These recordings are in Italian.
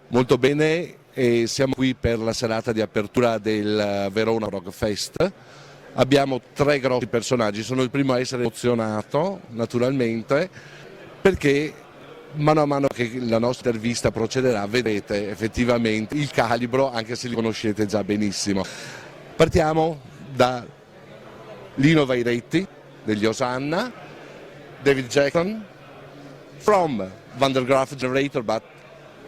Molto bene, e siamo qui per la serata di apertura del Verona Prog Fest. Abbiamo tre grossi personaggi, sono il primo a essere emozionato naturalmente perché mano a mano che la nostra intervista procederà vedrete effettivamente il calibro, anche se li conoscete già benissimo. Partiamo da Lino Vairetti degli Osanna, David Jackson from Graaf Generator, but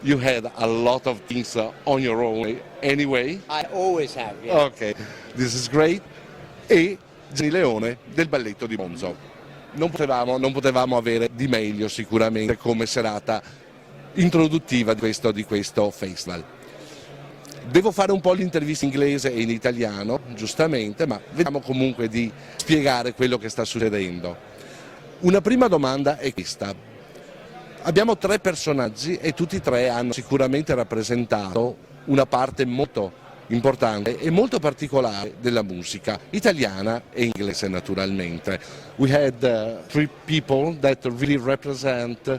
you had a lot of things on your own anyway. I always have, yeah. Okay, this is great. E Gianni Leone del Balletto di Bronzo. Non potevamo avere di meglio sicuramente come serata introduttiva di questo festival. Devo fare un po' l'intervista in inglese e in italiano, giustamente, ma vediamo comunque di spiegare quello che sta succedendo. Una prima domanda è questa. Abbiamo tre personaggi e tutti e tre hanno sicuramente rappresentato una parte molto importante e molto particolare della musica italiana e inglese naturalmente. We had three people that really represent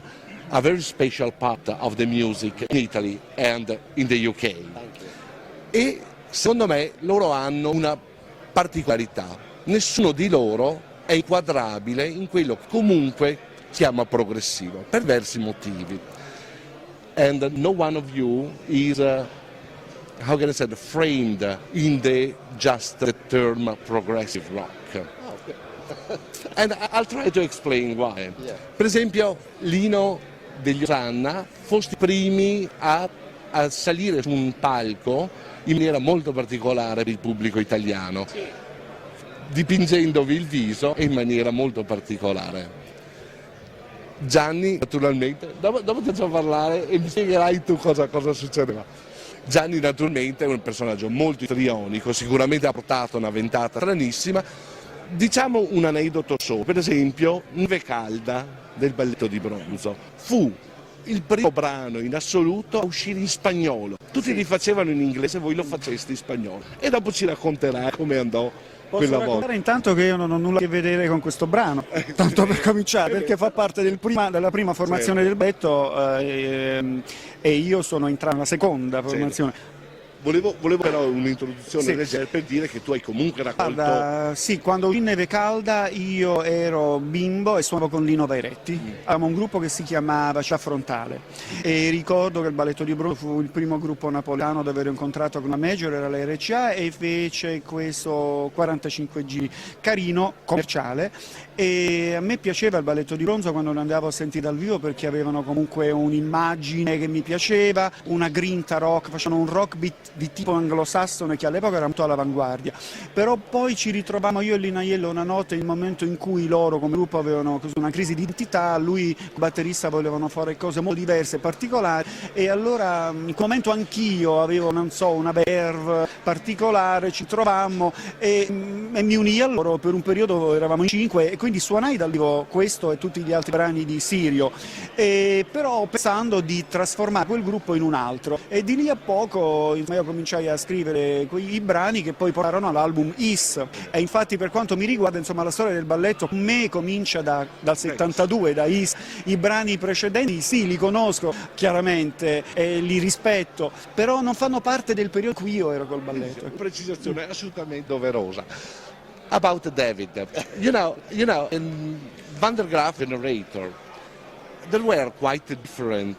a very special part of the music in Italy and in the UK. E secondo me loro hanno una particolarità. Nessuno di loro è inquadrabile in quello che comunque chiama progressivo, per diversi motivi. And no one of you is how can I say, framed in the just the term progressive rock. Oh, good. And I'll try to explain why. Yeah. Per esempio, Lino degli Osanna foste i primi a salire su un palco in maniera molto particolare per il pubblico italiano, Sì. dipingendovi il viso in maniera molto particolare. Gianni, naturalmente, dopo ti faccio parlare e mi spiegherai tu cosa succedeva. Gianni naturalmente è un personaggio molto istrionico, sicuramente ha portato una ventata stranissima. Diciamo un aneddoto solo, per esempio Neve Calda del Balletto di Bronzo fu il primo brano in assoluto a uscire in spagnolo. Tutti li facevano in inglese, voi lo faceste in spagnolo e dopo ci racconterai come andò. Posso raccontare intanto che io non ho nulla a che vedere con questo brano, tanto per cominciare, perché fa parte della prima formazione del Balletto e io sono entrato nella seconda formazione. Volevo però un'introduzione leggera per dire che tu hai comunque raccolto... Guarda, sì, quando uscì Neve Calda io ero bimbo e suonavo con Lino Vairetti. Avevamo un gruppo che si chiamava Cia Frontale e ricordo che il Balletto di Bronzo fu il primo gruppo napoletano ad aver incontrato con una major, era la RCA, e fece questo 45 giri carino, commerciale, e a me piaceva il Balletto di Bronzo quando lo andavo a sentire dal vivo perché avevano comunque un'immagine che mi piaceva, una grinta rock, facevano un rock beat di tipo anglosassone che all'epoca era molto all'avanguardia, però poi ci ritrovavamo io e Linaiello una notte, il momento in cui loro come gruppo avevano una crisi di identità, lui come batterista volevano fare cose molto diverse e particolari, e allora in quel momento anch'io avevo, non so, una verve particolare, ci trovammo e mi unii a loro. Per un periodo eravamo in 5 e quindi suonai dal vivo questo e tutti gli altri brani di Sirio, però pensando di trasformare quel gruppo in un altro, e di lì a poco io cominciai a scrivere quei brani che poi portarono all'album Is, e infatti per quanto mi riguarda, insomma, la storia del balletto con me comincia dal 72, da Is. I brani precedenti sì, li conosco chiaramente e li rispetto, però non fanno parte del periodo in cui io ero col balletto. Precisazione assolutamente doverosa. About David, you know, in Graaf Generator, they were quite different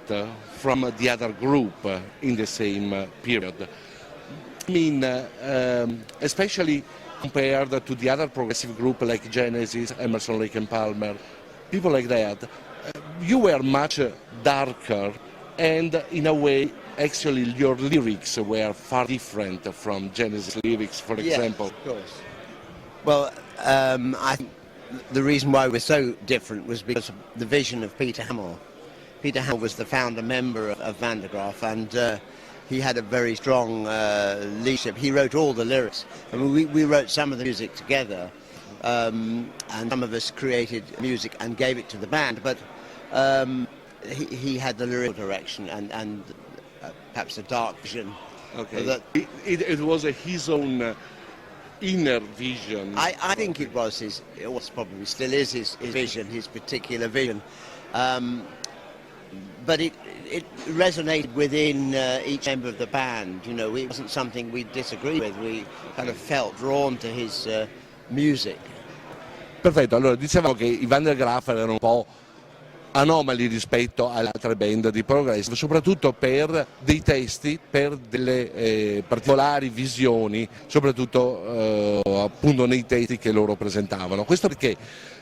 from the other group in the same period. I mean, especially compared to the other progressive group like Genesis, Emerson, Lake and Palmer, people like that, you were much darker, and in a way, actually, your lyrics were far different from Genesis lyrics, for example. Yes, of course. Well, I think the reason why we're so different was because of the vision of Peter Hamill. Peter Hamill was the founder member of Van der Graaf, and he had a very strong leadership. He wrote all the lyrics. I mean, we wrote some of the music together, and some of us created music and gave it to the band, but he had the lyrical direction and perhaps a dark vision. Okay. That it was his own inner vision. I think it was probably still is his vision, his particular vision. but it resonated within each member of the band. You know, it wasn't something we disagreed with. We kind of felt drawn to his music. Perfetto, allora dicevamo che i Graaf erano un po' anomali rispetto alle altre band di progressive, soprattutto per dei testi, per delle particolari visioni, soprattutto appunto nei testi che loro presentavano. Questo perché,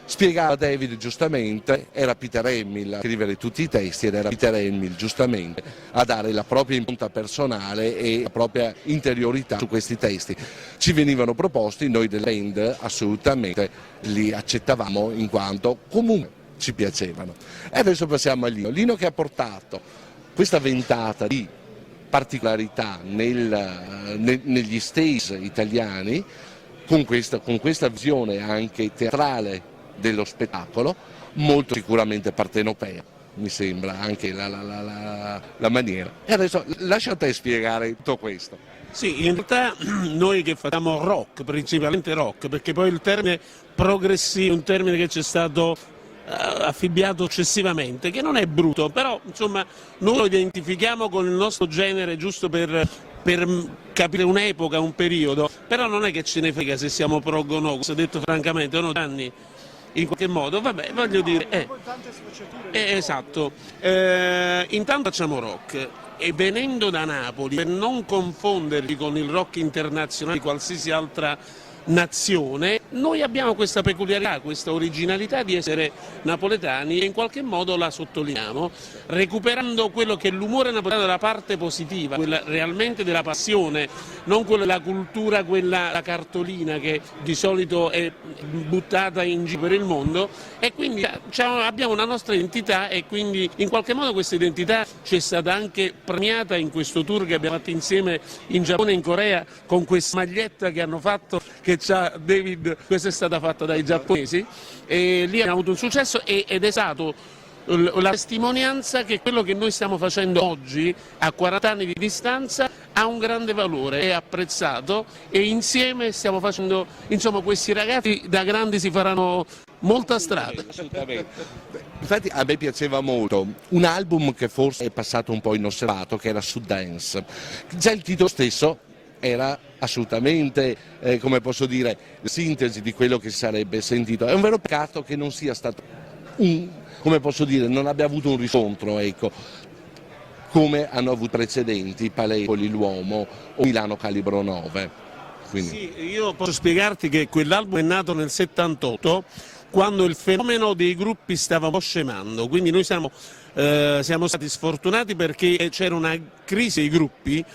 spiegava David giustamente, era Peter Hamill a scrivere tutti i testi ed era Peter Hamill giustamente a dare la propria impronta personale e la propria interiorità su questi testi. Ci venivano proposti, noi del band assolutamente li accettavamo in quanto comunque ci piacevano. E adesso passiamo a Lino che ha portato questa ventata di particolarità negli stage italiani con questa visione anche teatrale dello spettacolo, molto sicuramente partenopea, mi sembra anche la maniera. E adesso lascia a te spiegare tutto questo. Sì, in realtà noi che facciamo rock, principalmente rock, perché poi il termine progressivo è un termine che ci è stato affibbiato eccessivamente, che non è brutto, però insomma noi lo identifichiamo con il nostro genere giusto per capire un'epoca, un periodo, però non è che ce ne frega se siamo prog o no, questo detto francamente, no Gianni? In qualche modo, vabbè, voglio dire, esatto, intanto facciamo rock e venendo da Napoli, per non confonderci con il rock internazionale di qualsiasi altra nazione, noi abbiamo questa peculiarità, questa originalità di essere napoletani e in qualche modo la sottolineiamo, recuperando quello che è l'umore napoletano della parte positiva, quella realmente della passione, non quella della cultura, quella la cartolina che di solito è buttata in giro per il mondo, e quindi abbiamo una nostra identità e quindi in qualche modo questa identità ci è stata anche premiata in questo tour che abbiamo fatto insieme in Giappone e in Corea con questa maglietta che hanno fatto, che c'ha David, questa è stata fatta dai giapponesi e lì abbiamo avuto un successo ed è stato la testimonianza che quello che noi stiamo facendo oggi a 40 anni di distanza ha un grande valore, è apprezzato e insieme stiamo facendo, insomma questi ragazzi da grandi si faranno molta strada. Assolutamente. Infatti a me piaceva molto un album che forse è passato un po' inosservato, che era Su Dance. Già il titolo stesso era assolutamente, come posso dire, la sintesi di quello che si sarebbe sentito. È un vero peccato che non sia stato come posso dire, non abbia avuto un riscontro, ecco, come hanno avuto precedenti Palepoli, l'Uomo o Milano Calibro 9. Quindi. Sì, io posso spiegarti che quell'album è nato nel 78, quando il fenomeno dei gruppi stava un po' scemando, quindi noi siamo stati sfortunati perché c'era una crisi dei gruppi.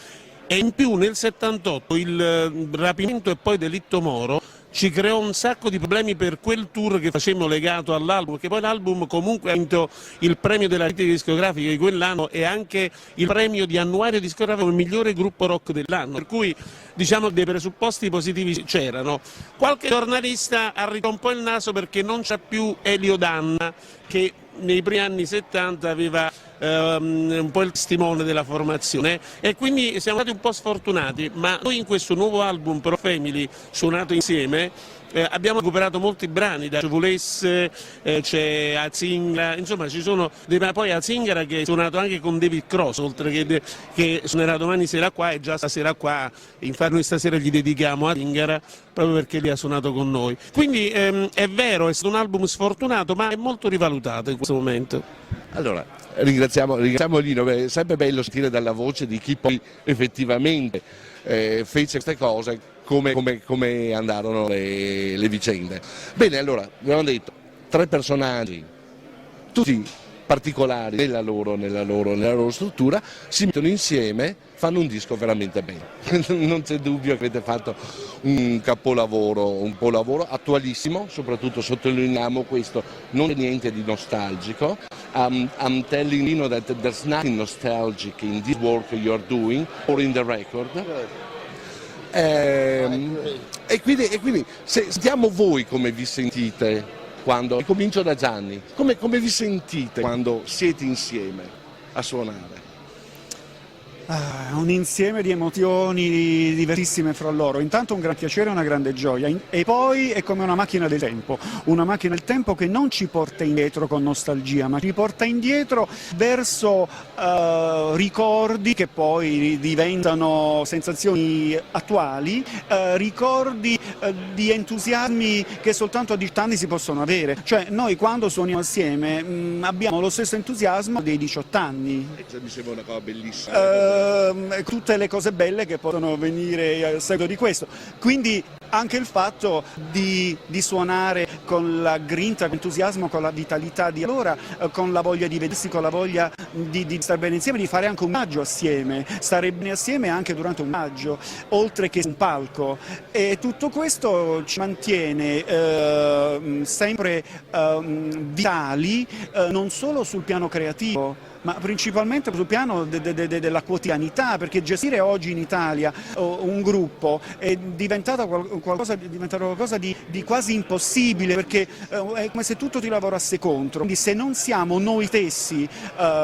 E in più nel 78 il rapimento e poi delitto Moro ci creò un sacco di problemi per quel tour che facemmo legato all'album, che poi l'album comunque ha vinto il premio della critica discografica di quell'anno e anche il premio di annuario discografico come migliore gruppo rock dell'anno, per cui diciamo dei presupposti positivi c'erano. Qualche giornalista arriva un po' il naso perché non c'è più Elio Danna, che nei primi anni 70 aveva un po' il testimone della formazione, e quindi siamo stati un po' sfortunati, ma noi in questo nuovo album Pro Family suonato insieme abbiamo recuperato molti brani, da Ciovulesse, c'è Azingara, insomma ci sono poi Azingara che è suonato anche con David Cross, oltre che suonerà domani sera qua e già stasera qua, infatti noi stasera gli dedichiamo Azingara proprio perché lui ha suonato con noi. Quindi è vero, è stato un album sfortunato ma è molto rivalutato in questo momento. Allora, ringraziamo Lino, è sempre bello sentire dalla voce di chi poi effettivamente fece queste cose, come andarono le vicende. Bene, allora, abbiamo detto, 3 personaggi, tutti particolari nella loro struttura, si mettono insieme, fanno un disco veramente bello. Non c'è dubbio che avete fatto un capolavoro attualissimo, soprattutto sottolineiamo questo, non c'è niente di nostalgico. I'm telling you that there's nothing nostalgic in this work you're doing or in the record. E quindi sentiamo voi come vi sentite quando, e comincio da Gianni, come vi sentite quando siete insieme a suonare? Un insieme di emozioni divertissime fra loro. Intanto un gran piacere e una grande gioia, e poi è come una macchina del tempo che non ci porta indietro con nostalgia, ma ci porta indietro verso ricordi che poi diventano sensazioni attuali, ricordi di entusiasmi che soltanto a 18 anni si possono avere. Cioè noi quando suoniamo assieme abbiamo lo stesso entusiasmo dei 18 anni. Mi sembra una cosa bellissima. Tutte le cose belle che possono venire a seguito di questo, quindi anche il fatto di suonare con la grinta, con l'entusiasmo, con la vitalità di allora, con la voglia di vedersi, con la voglia di stare bene insieme, di fare anche un viaggio assieme, stare bene assieme anche durante un viaggio, oltre che un palco, e tutto questo ci mantiene sempre vitali, non solo sul piano creativo, ma principalmente sul piano della quotidianità, perché gestire oggi in Italia un gruppo è diventato qualcosa di quasi impossibile, perché è come se tutto ti lavorasse contro. Quindi se non siamo noi stessi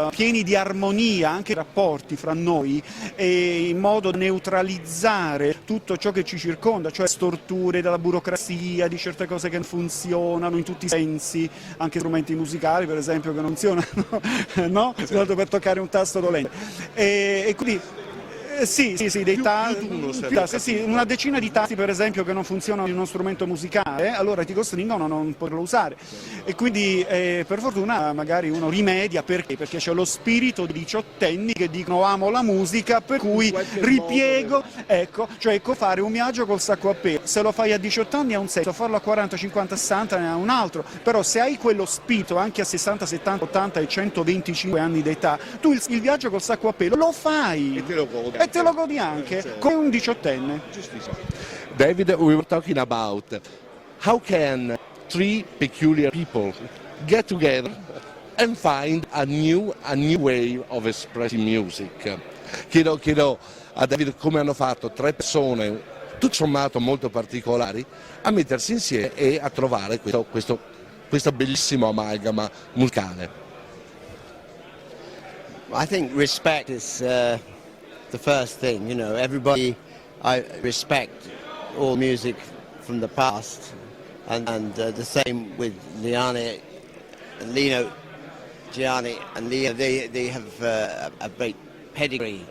pieni di armonia, anche i rapporti fra noi, e in modo da neutralizzare tutto ciò che ci circonda, cioè storture della burocrazia, di certe cose che non funzionano in tutti i sensi, anche strumenti musicali per esempio che non funzionano, no? Soltanto per toccare un tasto dolente, e quindi sì, dei tasti, una decina di tasti per esempio che non funzionano in uno strumento musicale, allora ti costringono a non poterlo usare, e quindi per fortuna magari uno rimedia. Perché c'è lo spirito di diciottenni che dicono amo la musica, per cui ripiego, cioè fare un viaggio col sacco a pelo, se lo fai a 18 anni ha un senso, farlo a 40, 50, 60 ne ha un altro, però se hai quello spirito anche a 60, 70, 80 e 125 anni d'età, tu il viaggio col sacco a pelo lo fai e te lo godi anche come un diciottenne. David, we were talking about how can three peculiar people get together and find a new way of expressing music. Chiedo a David come hanno fatto tre persone, tutto sommato molto particolari, a mettersi insieme e a trovare questo bellissimo amalgama musicale. I think respect is the first thing, you know. I respect all music from the past, and the same with Liane, Lino, Gianni, and Leo. They have a great pedigree,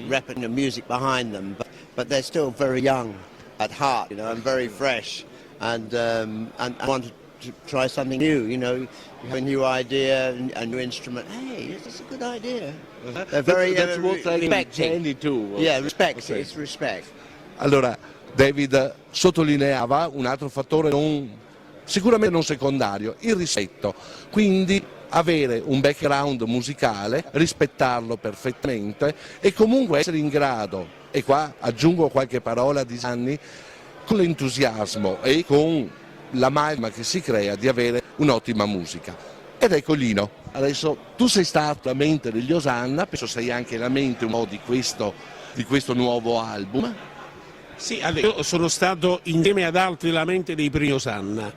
repping the music behind them, but they're still very young at heart, you know, and very fresh, and want to try something new, you know. You have a new idea, a new instrument. Hey, this is a good idea. They're very respecting. Yeah, respect. Okay. It's respect. Allora, David sottolineava un altro fattore sicuramente non secondario, il rispetto. Quindi avere un background musicale, rispettarlo perfettamente e comunque essere in grado, e qua aggiungo qualche parola di Gianni, con l'entusiasmo e con l'amalgama che si crea, di avere un'ottima musica. Ed ecco Lino, adesso tu sei stato la mente degli Osanna, penso sei anche la mente un po' di questo nuovo album. Sì, io sono stato insieme ad altri la mente dei primi Osanna.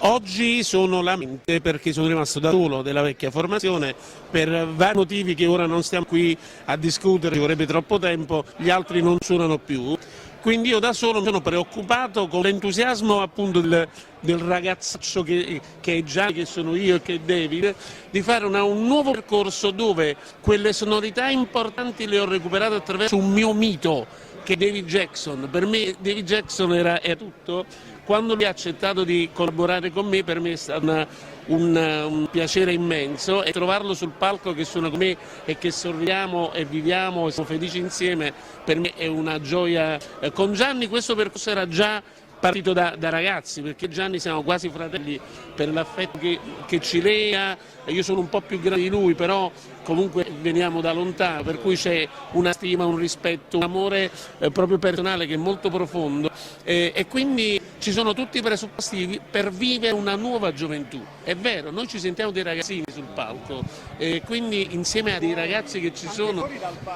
Oggi sono la mente perché sono rimasto da solo della vecchia formazione per vari motivi che ora non stiamo qui a discutere, ci vorrebbe troppo tempo, gli altri non suonano più. Quindi io da solo mi sono preoccupato con l'entusiasmo appunto del ragazzaccio che è Gianni, che sono io e che è David, di fare un nuovo percorso dove quelle sonorità importanti le ho recuperate attraverso un mio mito, che è David Jackson. Per me David Jackson era tutto. Quando lui ha accettato di collaborare con me, per me è stato un piacere immenso, e trovarlo sul palco che suona con me e che sorridiamo e viviamo e siamo felici insieme, per me è una gioia. Con Gianni questo percorso era già partito da ragazzi, perché Gianni siamo quasi fratelli per l'affetto che ci lega. Io sono un po' più grande di lui, però comunque veniamo da lontano, per cui c'è una stima, un rispetto, un amore proprio personale che è molto profondo, e quindi ci sono tutti i presupposti per vivere una nuova gioventù. È vero, noi ci sentiamo dei ragazzini sul palco, e quindi insieme a dei ragazzi che ci sono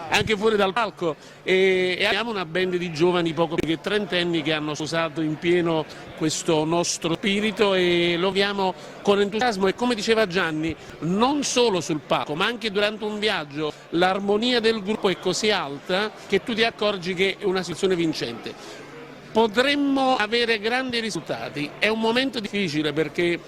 anche fuori dal palco, e abbiamo una band di giovani poco più che trentenni che hanno sposato in pieno questo nostro spirito e lo viviamo con entusiasmo, e come diceva Gianni, non solo sul palco ma anche durante un viaggio l'armonia del gruppo è così alta che tu ti accorgi che è una situazione vincente. Potremmo avere grandi risultati, è un momento difficile perché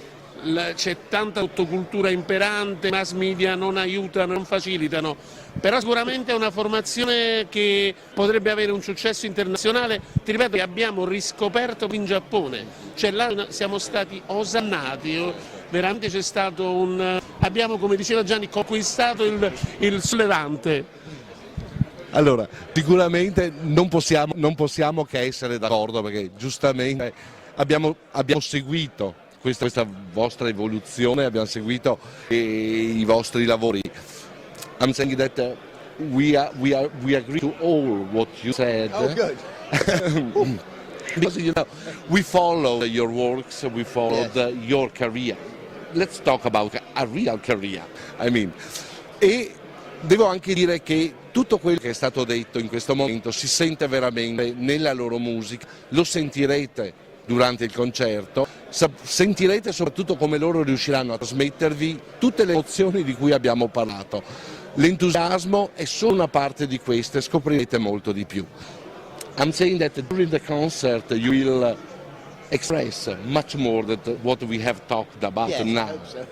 c'è tanta sottocultura imperante, i mass media non aiutano, non facilitano, però sicuramente è una formazione che potrebbe avere un successo internazionale. Ti ripeto che abbiamo riscoperto in Giappone, cioè là siamo stati osannati, veramente c'è stato abbiamo, come diceva Gianni, conquistato il sollevante. Allora, sicuramente non possiamo che essere d'accordo, perché giustamente abbiamo seguito questa vostra evoluzione, abbiamo seguito i vostri lavori. I'm saying that we agree to all what you said. Oh, good. Because we followed your works, we followed your career. Let's talk about a real career. E devo anche dire che tutto quello che è stato detto in questo momento si sente veramente nella loro musica, lo sentirete durante il concerto, sentirete soprattutto come loro riusciranno a trasmettervi tutte le emozioni di cui abbiamo parlato. L'entusiasmo è solo una parte di queste, scoprirete molto di più. I'm saying that during the concert you will express much more than what we have talked about now. I hope so.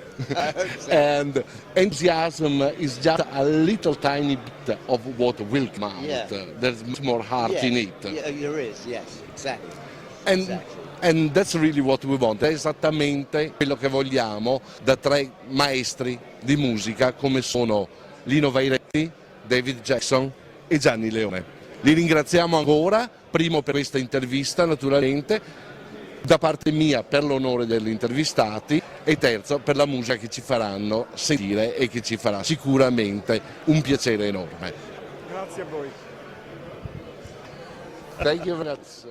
And enthusiasm is just a little tiny bit of what will come out. Yeah. There's much more heart in it. Yeah, there is, yes, exactly. And that's really what we want. È esattamente quello che vogliamo da tre maestri di musica come sono Lino Vairetti, David Jackson e Gianni Leone. Li ringraziamo ancora, primo per questa intervista naturalmente, da parte mia per l'onore degli intervistati, e terzo per la musica che ci faranno sentire e che ci farà sicuramente un piacere enorme. Grazie a voi. Thank you very much.